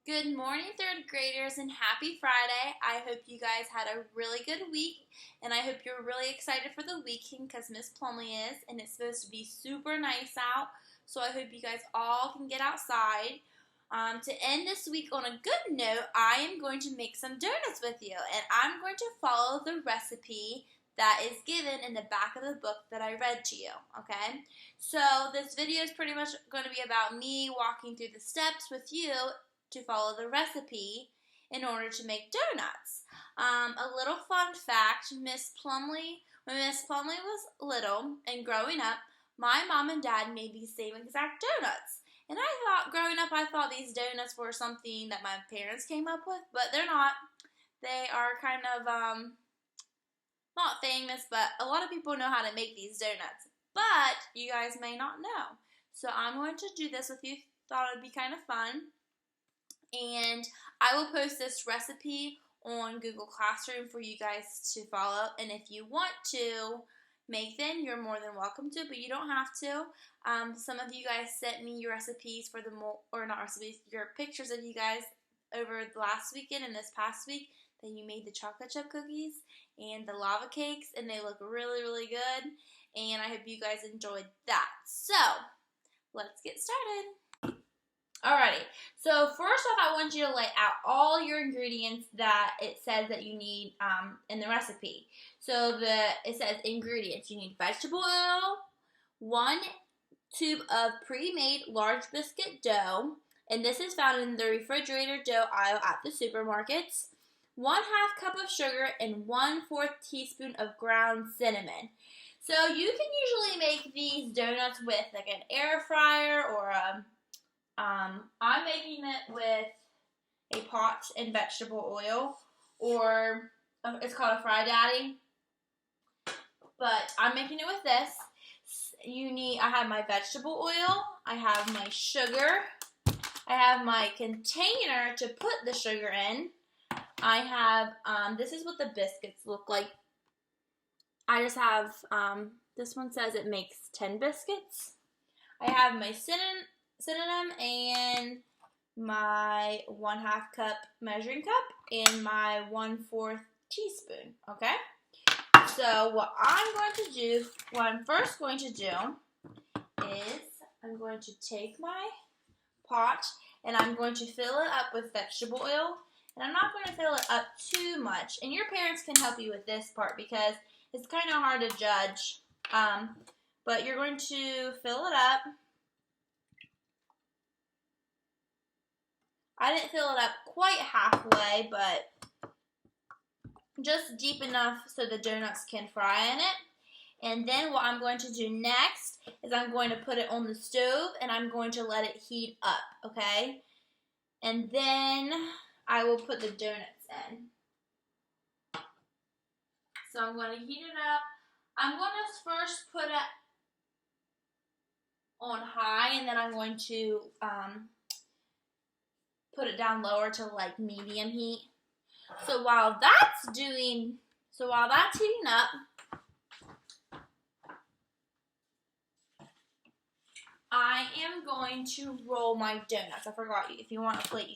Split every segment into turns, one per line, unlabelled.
Good morning, third graders, and happy Friday. I hope you guys had a really good week, and I hope you're really excited for the weekend because Miss Plumly is, and it's supposed to be super nice out. So I hope you guys all can get outside. To end this week on a good note, I am going to make some donuts with you, and I'm going to follow the recipe that is given in the back of the book that I read to you, okay? So this video is pretty much going to be about me walking through the steps with you to follow the recipe in order to make donuts. A little fun fact, when Miss Plumly was little and growing up, my mom and dad made these same exact donuts. And growing up, I thought these donuts were something that my parents came up with, but they're not. They are kind of, not famous, but a lot of people know how to make these donuts. But you guys may not know. So I'm going to do this with you. Thought it would be kind of fun. And I will post this recipe on Google Classroom for you guys to follow. And if you want to make them, you're more than welcome to, but you don't have to. Some of you guys sent me your recipes for your pictures of you guys over the last weekend and this past week that you made the chocolate chip cookies and the lava cakes, and they look really, really good. And I hope you guys enjoyed that. So, let's get started. Alrighty, so first off, I want you to lay out all your ingredients that it says that you need in the recipe. So it says ingredients. You need vegetable oil, 1 tube of pre-made large biscuit dough, and this is found in the refrigerator dough aisle at the supermarkets, 1/2 cup of sugar, and 1/4 teaspoon of ground cinnamon. So you can usually make these donuts with like an air fryer or I'm making it with a pot and vegetable oil, or it's called a Fry Daddy, but I'm making it with this. I have my vegetable oil, I have my sugar, I have my container to put the sugar in, I have, this is what the biscuits look like. I just have, this one says it makes 10 biscuits. I have my cinnamon and my 1/2 cup measuring cup and my 1/4 teaspoon, okay? So what I'm first going to do is I'm going to take my pot and I'm going to fill it up with vegetable oil, and I'm not going to fill it up too much, and your parents can help you with this part because it's kind of hard to judge, but you're going to fill it up. I didn't fill it up quite halfway, but just deep enough so the donuts can fry in it. And then what I'm going to do next is I'm going to put it on the stove and I'm going to let it heat up, okay? And then I will put the donuts in. So I'm going to heat it up. I'm going to first put it on high, and then I'm going to put it down lower to like medium heat. So while that's heating up, I am going to roll my donuts. I forgot, if you want a plate,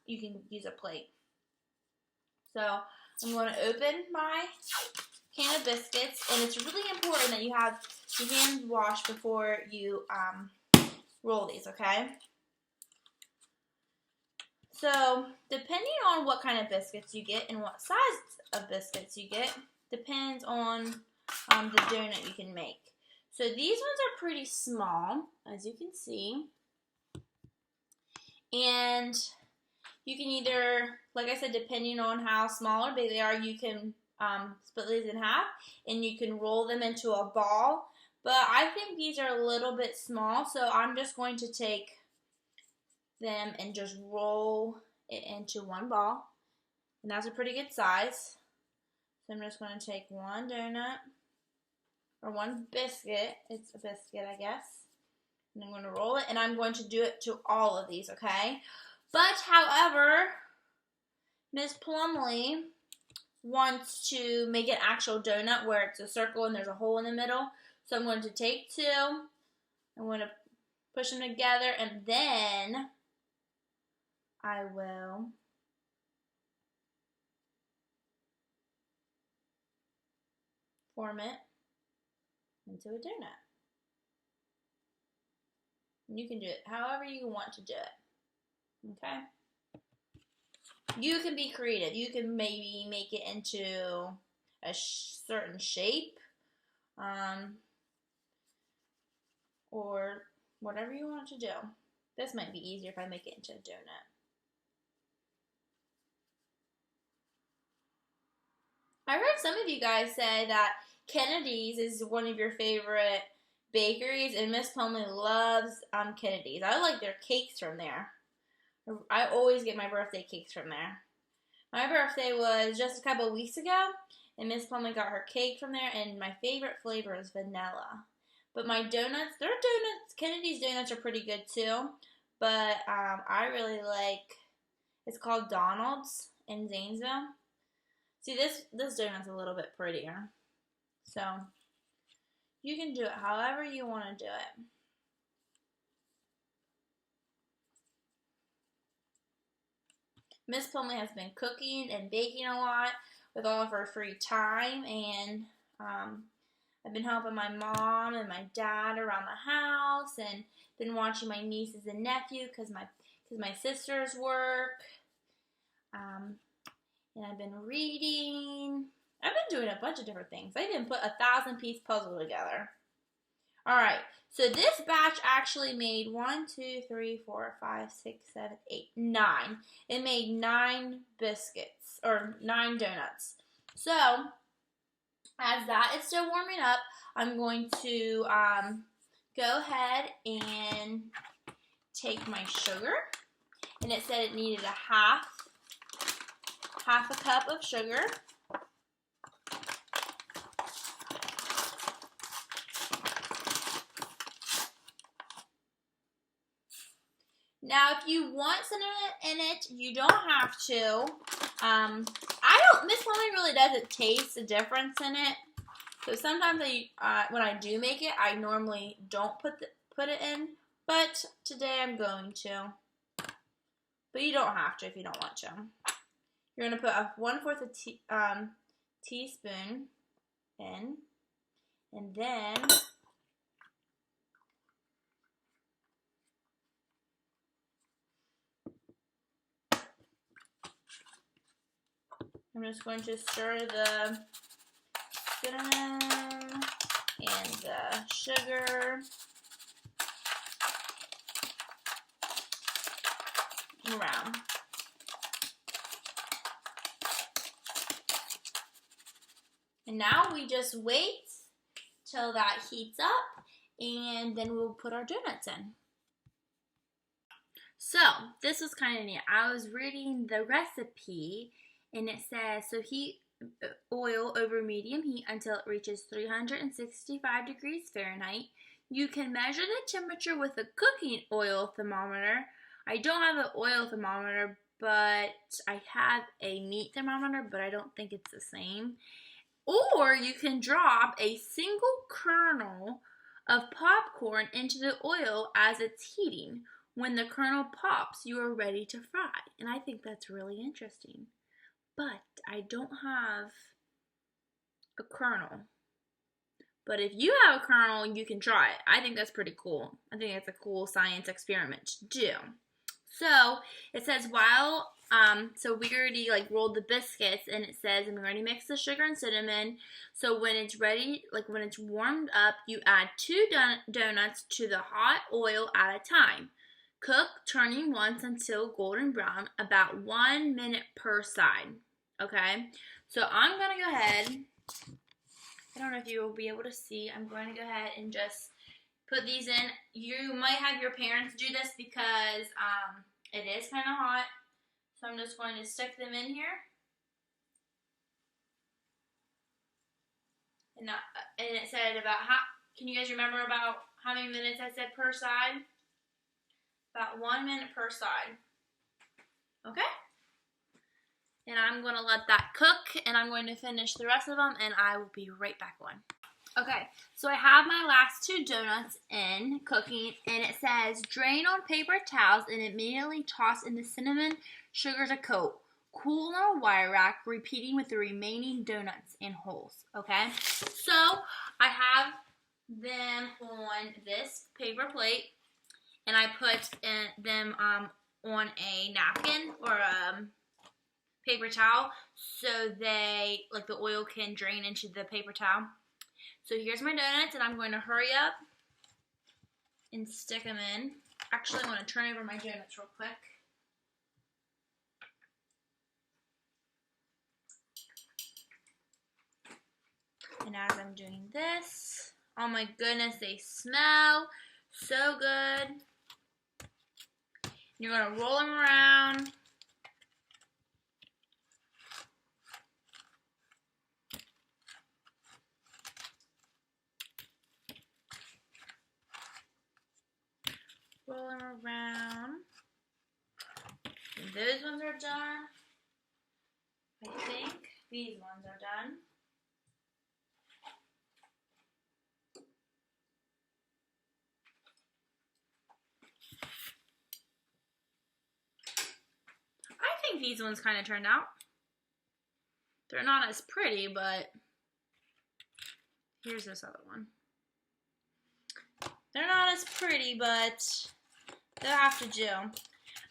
you can use a plate. So I'm going to open my can of biscuits, and it's really important that you have your hands washed before you roll these, okay? So, depending on what kind of biscuits you get and what size of biscuits you get, depends on the donut you can make. So, these ones are pretty small, as you can see. And you can either, like I said, depending on how small or big they are, you can split these in half and you can roll them into a ball. But I think these are a little bit small, so I'm just going to take them and just roll it into one ball, and that's a pretty good size. So I'm just going to take one donut or one biscuit, it's a biscuit I guess, and I'm going to roll it, and I'm going to do it to all of these, okay? But however, Miss Plumly wants to make an actual donut where it's a circle and there's a hole in the middle, so I'm going to take 2, I'm going to push them together, and then I will form it into a donut. You can do it however you want to do it, okay? You can be creative. You can maybe make it into a certain shape, or whatever you want to do. This might be easier if I make it into a donut. I heard some of you guys say that Kennedy's is one of your favorite bakeries, and Miss Plumly loves Kennedy's. I like their cakes from there. I always get my birthday cakes from there. My birthday was just a couple of weeks ago, and Miss Plumly got her cake from there, and my favorite flavor is vanilla. But my donuts, Kennedy's donuts are pretty good too, but I really like, it's called Donald's in Zanesville. See, this donut's a little bit prettier, so you can do it however you want to do it. Miss Plumly has been cooking and baking a lot with all of her free time, and I've been helping my mom and my dad around the house, and been watching my nieces and nephew because my sisters work. And I've been reading. I've been doing a bunch of different things. I even put a 1,000-piece puzzle together. All right. So this batch actually made 1, 2, 3, 4, 5, 6, 7, 8, 9. It made 9 biscuits or 9 donuts. So as that is still warming up, I'm going to go ahead and take my sugar. And it said it needed a half a cup of sugar. Now, if you want cinnamon in it, you don't have to. Miss Plumly really doesn't taste the difference in it. So sometimes when I do make it, I normally don't put it in. But today I'm going to. But you don't have to if you don't want to. You're going to put a 1/4 teaspoon in. And then I'm just going to stir the cinnamon and the sugar around. And now we just wait till that heats up, and then we'll put our donuts in. So this was kind of neat. I was reading the recipe, and it says, so heat oil over medium heat until it reaches 365 degrees Fahrenheit. You can measure the temperature with a cooking oil thermometer. I don't have an oil thermometer, but I have a meat thermometer, but I don't think it's the same. Or you can drop a single kernel of popcorn into the oil as it's heating. When the kernel pops, you are ready to fry. And I think that's really interesting. But I don't have a kernel. But if you have a kernel, you can try it. I think that's pretty cool. I think it's a cool science experiment to do. So it says so we already rolled the biscuits, and it says, and we already mixed the sugar and cinnamon. So when it's ready, when it's warmed up, you add 2 donuts to the hot oil at a time. Cook, turning once until golden brown, about 1 minute per side. Okay, so I'm going to go ahead. I don't know if you will be able to see. I'm going to go ahead and just put these in. You might have your parents do this because it is kind of hot. So I'm just going to stick them in here. And it said can you guys remember about how many minutes I said per side? About 1 minute per side. Okay? And I'm going to let that cook, and I'm going to finish the rest of them, and I will be right back on. Okay, so I have my last 2 donuts in cooking, and it says drain on paper towels and immediately toss in the cinnamon sugar to coat. Cool on a wire rack, repeating with the remaining donuts in holes. Okay, so I have them on this paper plate, and I put them on a napkin or a paper towel so they, like, the oil can drain into the paper towel. So here's my donuts, and I'm going to hurry up and stick them in. Actually, I'm going to turn over my donuts real quick. And as I'm doing this, oh my goodness, they smell so good. You're going to roll them around. Roll them around. And those ones are done. I think these ones are done. I think these ones kind of turned out. They're not as pretty, but here's this other one. They're not as pretty, but they'll have to do.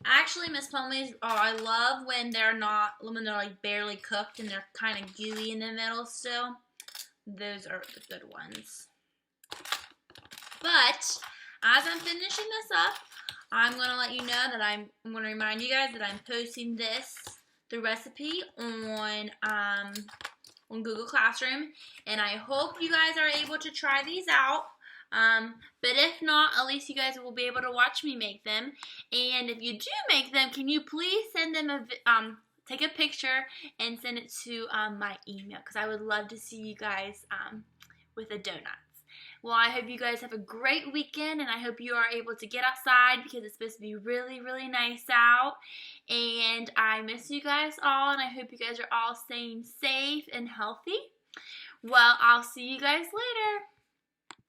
Actually, Miss Plumly's, I love when they're like barely cooked and they're kind of gooey in the middle still. Those are the good ones. But as I'm finishing this up, I'm going to let you know that I'm going to remind you guys that I'm posting the recipe on Google Classroom, and I hope you guys are able to try these out. But if not, at least you guys will be able to watch me make them. And if you do make them, can you please send them take a picture and send it to my email, because I would love to see you guys with the donuts. Well, I hope you guys have a great weekend, and I hope you are able to get outside because it's supposed to be really, really nice out. And I miss you guys all, and I hope you guys are all staying safe and healthy. Well, I'll see you guys later.